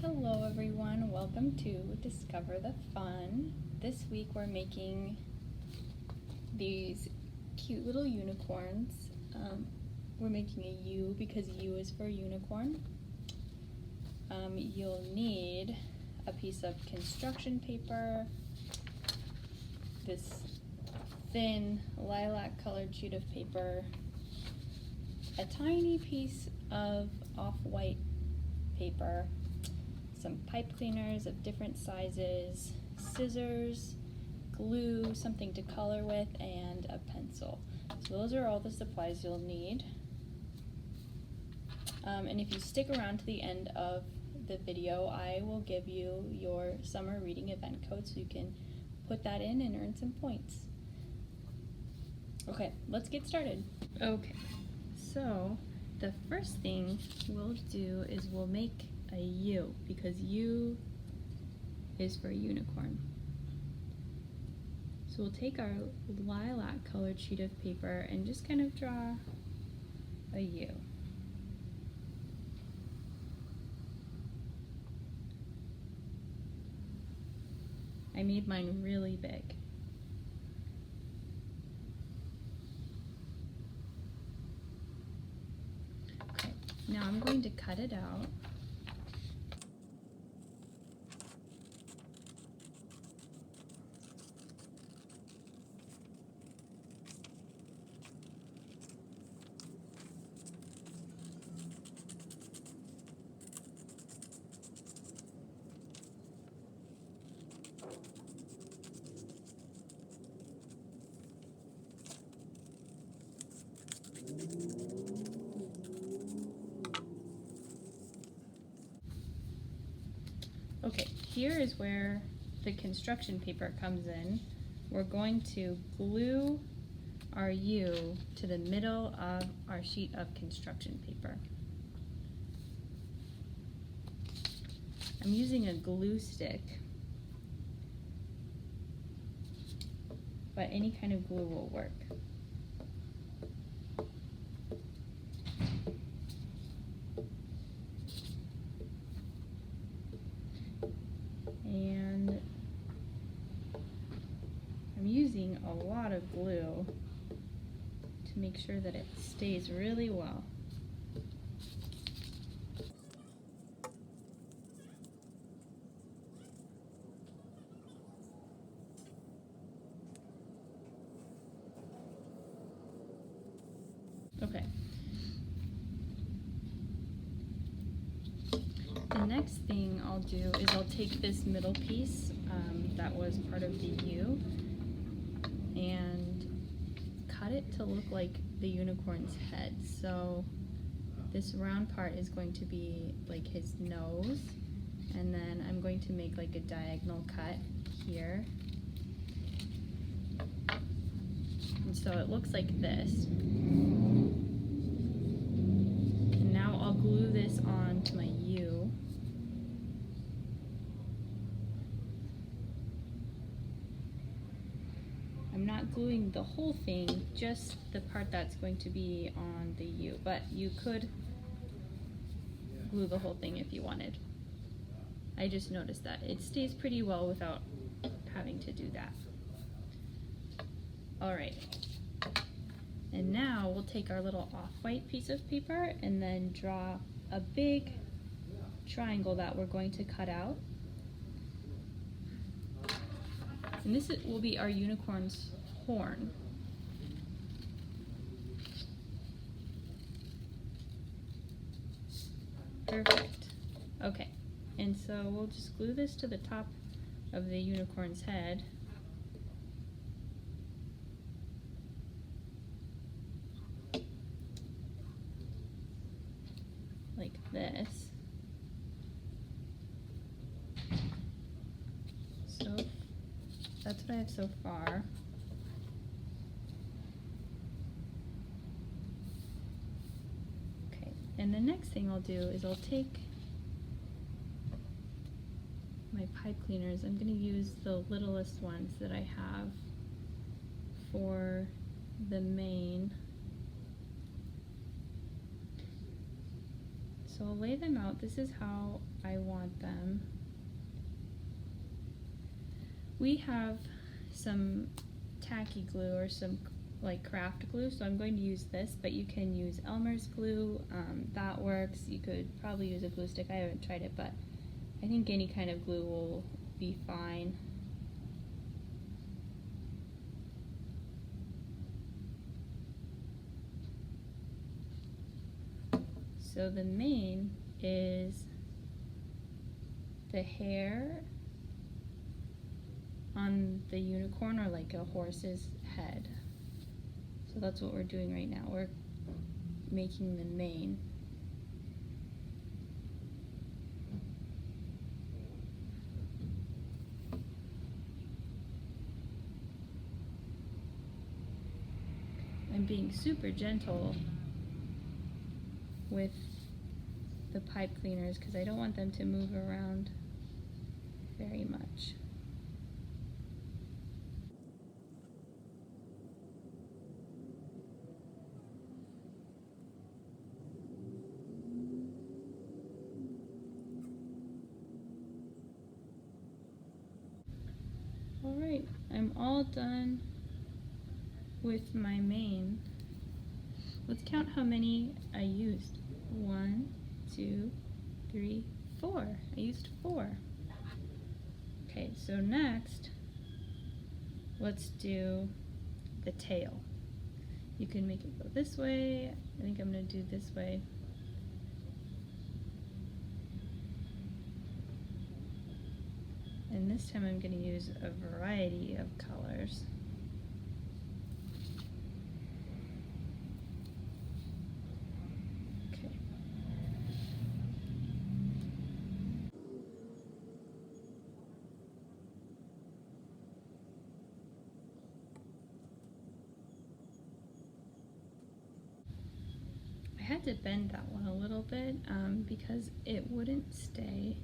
Hello everyone, welcome to Discover the Fun. This week we're making these cute little unicorns. We're making a U because U is for unicorn. You'll need a piece of construction paper, this thin lilac colored sheet of paper, a tiny piece of off-white paper, some pipe cleaners of different sizes, scissors, glue, something to color with, and a pencil. So those are all the supplies you'll need. And if you stick around to the end of the video, I will give you your summer reading event code so you can put that in and earn some points. Okay, let's get started. Okay, so the first thing we'll do is we'll make a U, because U is for unicorn. So we'll take our lilac colored sheet of paper and just kind of draw a U. I made mine really big. Okay, now I'm going to cut it out. Okay, here is where the construction paper comes in. We're going to glue our U to the middle of our sheet of construction paper. I'm using a glue stick, but any kind of glue will work. And I'm using a lot of glue to make sure that it stays really well. Okay. The next thing I'll do is I'll take this middle piece that was part of the U and cut it to look like the unicorn's head. So this round part is going to be like his nose, and then I'm going to make like a diagonal cut here. And so it looks like this. And now I'll glue this on to my U. I'm not gluing the whole thing, just the part that's going to be on the U, but you could glue the whole thing if you wanted. I just noticed that it stays pretty well without having to do that. All right, and now we'll take our little off-white piece of paper and then draw a big triangle that we're going to cut out. And this will be our unicorn's horn. Perfect. Okay, and so we'll just glue this to the top of the unicorn's head. Like this. So that's what I have so far. Okay, and the next thing I'll do is I'll take my pipe cleaners. I'm going to use the littlest ones that I have for the mane. So I'll lay them out. This is how I want them. We have some tacky glue or some like craft glue, so I'm going to use this, but you can use Elmer's glue. That works. You could probably use a glue stick. I haven't tried it, but I think any kind of glue will be fine. So the mane is the hair on the unicorn, or like a horse's head. So that's what we're doing right now. We're making the mane. I'm being super gentle with the pipe cleaners because I don't want them to move around very much. Alright, I'm all done with my mane. Let's count how many I used. 1, 2, 3, 4. I used 4. Okay, so next, let's do the tail. You can make it go this way. I think I'm going to do this way. And this time I'm going to use a variety of colors. Okay. I had to bend that one a little bit because it wouldn't stay.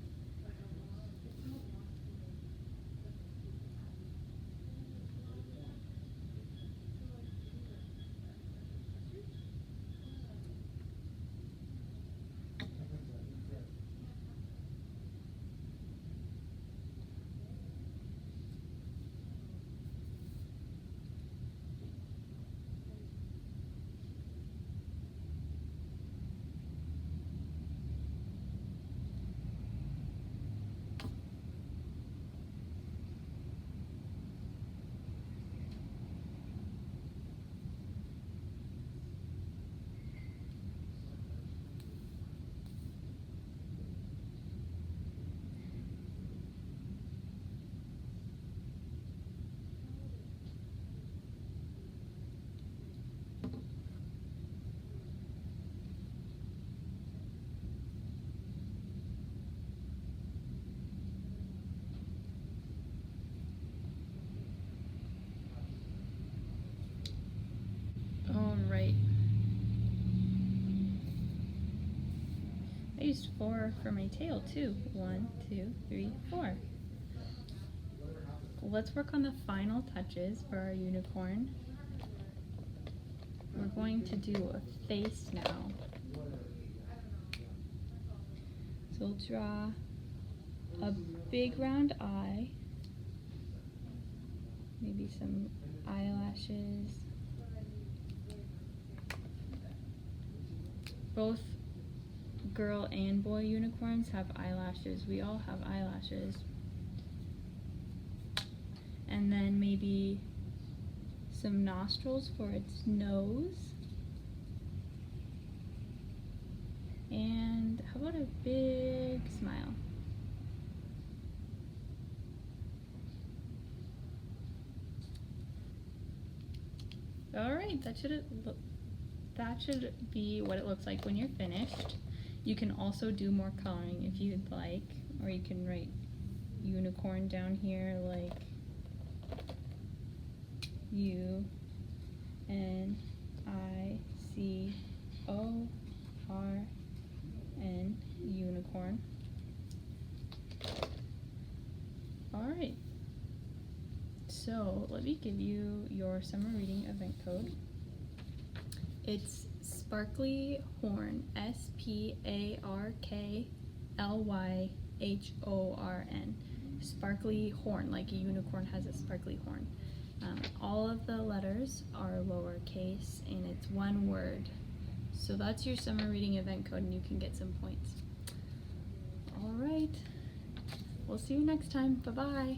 All right. I used 4 for my tail too. 1, 2, 3, 4. Let's work on the final touches for our unicorn. We're going to do a face now. So we'll draw a big round eye, maybe some eyelashes. Both girl and boy unicorns have eyelashes. We all have eyelashes. And then maybe some nostrils for its nose. And how about a big smile? Alright, that should be what it looks like when you're finished. You can also do more coloring if you'd like, or you can write unicorn down here like U-N-I-C-O-R-N, unicorn. Alright, so let me give you your summer reading event code. It's sparkly horn, SPARKLYHORN, sparkly horn, like a unicorn has a sparkly horn. All of the letters are lowercase and it's one word. So that's your summer reading event code and you can get some points. All right, we'll see you next time. Bye-bye.